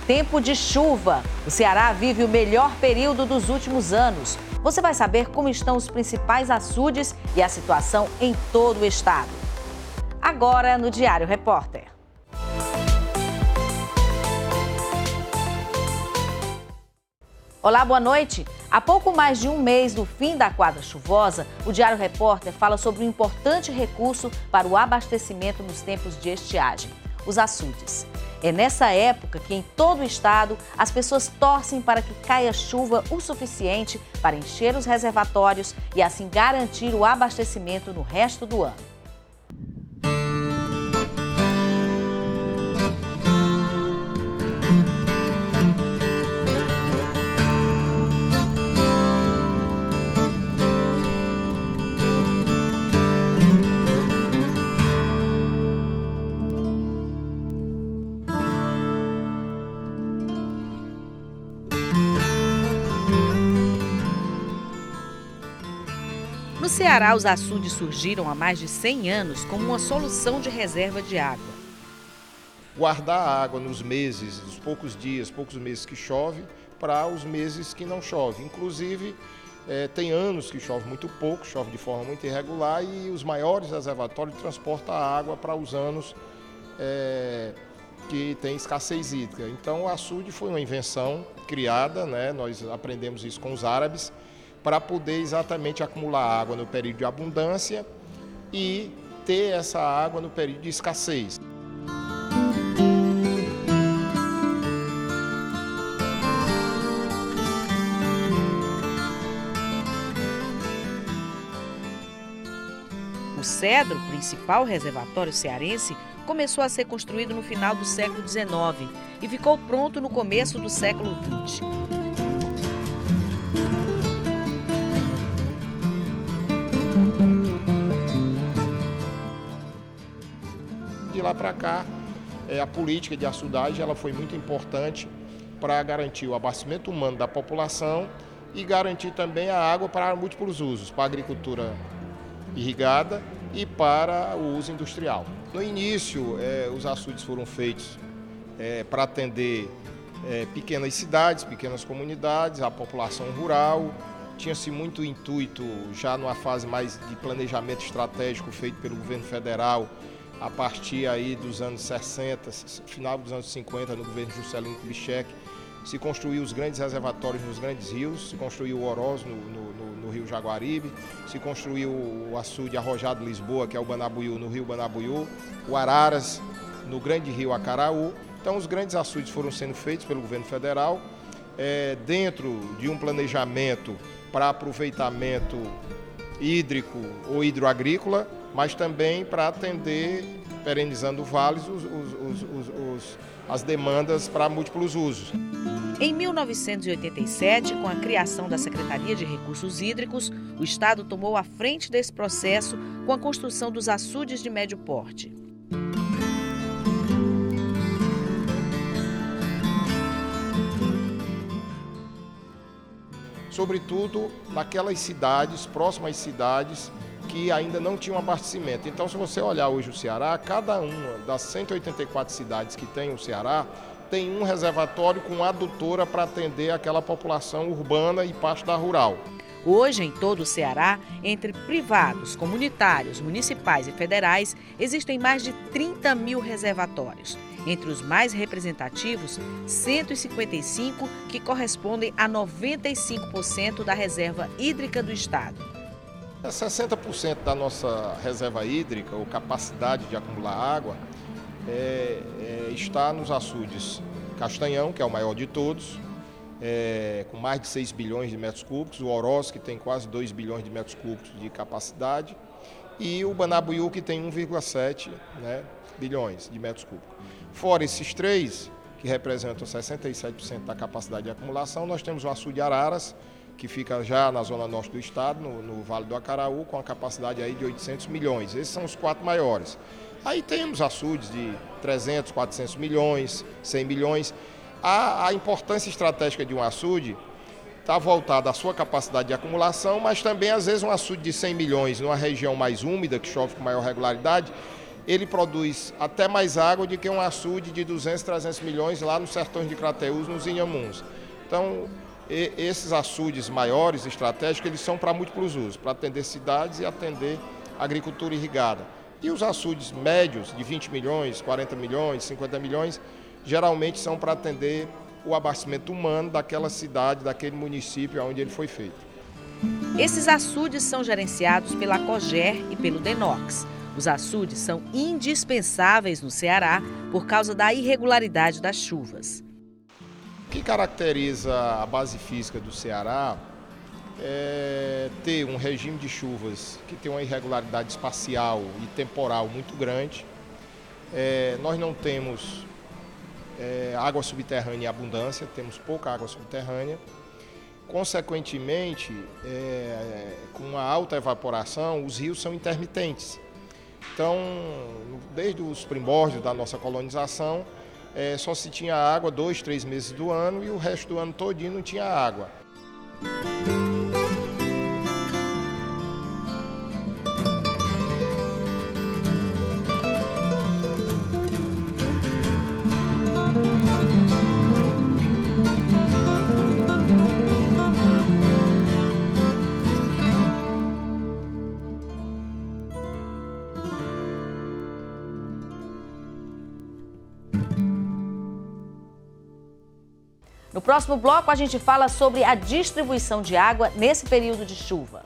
Tempo de chuva. O Ceará vive o melhor período dos últimos anos. Você vai saber como estão os principais açudes e a situação em todo o estado. Agora no Diário Repórter. Olá, boa noite. Há pouco mais de um mês do fim da quadra chuvosa, o Diário Repórter fala sobre um importante recurso para o abastecimento nos tempos de estiagem, os açudes. É nessa época que em todo o estado as pessoas torcem para que caia chuva o suficiente para encher os reservatórios e assim garantir o abastecimento no resto do ano. No Ceará, os açudes surgiram há mais de 100 anos como uma solução de reserva de água. Guardar a água nos meses, os poucos dias, poucos meses que chove, para os meses que não chove. Inclusive, tem anos que chove muito pouco, chove de forma muito irregular e os maiores reservatórios transportam a água para os anos que tem escassez hídrica. Então, o açude foi uma invenção criada, né? Nós aprendemos isso com os árabes, para poder exatamente acumular água no período de abundância e ter essa água no período de escassez. O Cedro, principal reservatório cearense, começou a ser construído no final do século XIX e ficou pronto no começo do século XX. De lá para cá, a política de açudagem ela foi muito importante para garantir o abastecimento humano da população e garantir também a água para múltiplos usos, para a agricultura irrigada e para o uso industrial. No início, os açudes foram feitos para atender pequenas cidades, pequenas comunidades, a população rural. Tinha-se muito intuito, já numa fase mais de planejamento estratégico feito pelo governo federal, a partir aí dos anos 60, final dos anos 50, no governo Juscelino Kubitschek, se construiu os grandes reservatórios nos grandes rios, se construiu o Oroz no rio Jaguaribe, se construiu o açude Arrojado Lisboa, que é o Banabuiú, no rio Banabuiú, o Araras, no grande rio Acaraú. Então, os grandes açudes foram sendo feitos pelo governo federal, dentro de um planejamento para aproveitamento hídrico ou hidroagrícola, mas também para atender, perenizando vales, as demandas para múltiplos usos. Em 1987, com a criação da Secretaria de Recursos Hídricos, o Estado tomou a frente desse processo com a construção dos açudes de médio porte. Sobretudo naquelas cidades, próximas cidades, que ainda não tinham abastecimento. Então, se você olhar hoje o Ceará, cada uma das 184 cidades que tem o Ceará tem um reservatório com adutora para atender aquela população urbana e parte da rural. Hoje, em todo o Ceará, entre privados, comunitários, municipais e federais, existem mais de 30 mil reservatórios. Entre os mais representativos, 155 que correspondem a 95% da reserva hídrica do estado. 60% da nossa reserva hídrica, ou capacidade de acumular água, está nos açudes Castanhão, que é o maior de todos, com mais de 6 bilhões de metros cúbicos, o Oroz, que tem quase 2 bilhões de metros cúbicos de capacidade, e o Banabuiú, que tem 1,7 bilhões de metros cúbicos. Fora esses três, que representam 67% da capacidade de acumulação, nós temos o açude Araras, que fica já na zona norte do estado, no Vale do Acaraú, com a capacidade aí de 800 milhões. Esses são os 4 maiores. Aí temos açudes de 300, 400 milhões, 100 milhões. A importância estratégica de um açude está voltada à sua capacidade de acumulação, mas também, às vezes, um açude de 100 milhões numa região mais úmida, que chove com maior regularidade, ele produz até mais água do que um açude de 200, 300 milhões lá nos sertões de Crateús, nos Inhamuns. Então, esses açudes maiores, estratégicos, eles são para múltiplos usos, para atender cidades e atender agricultura irrigada. E os açudes médios, de 20 milhões, 40 milhões, 50 milhões, geralmente são para atender o abastecimento humano daquela cidade, daquele município onde ele foi feito. Esses açudes são gerenciados pela Coger e pelo Denox. Os açudes são indispensáveis no Ceará por causa da irregularidade das chuvas. O que caracteriza a base física do Ceará é ter um regime de chuvas que tem uma irregularidade espacial e temporal muito grande. Nós não temos água subterrânea em abundância, temos pouca água subterrânea. Consequentemente, com a alta evaporação, os rios são intermitentes. Então, desde os primórdios da nossa colonização, só se tinha água 2, 3 meses do ano e o resto do ano todinho não tinha água. No próximo bloco, a gente fala sobre a distribuição de água nesse período de chuva.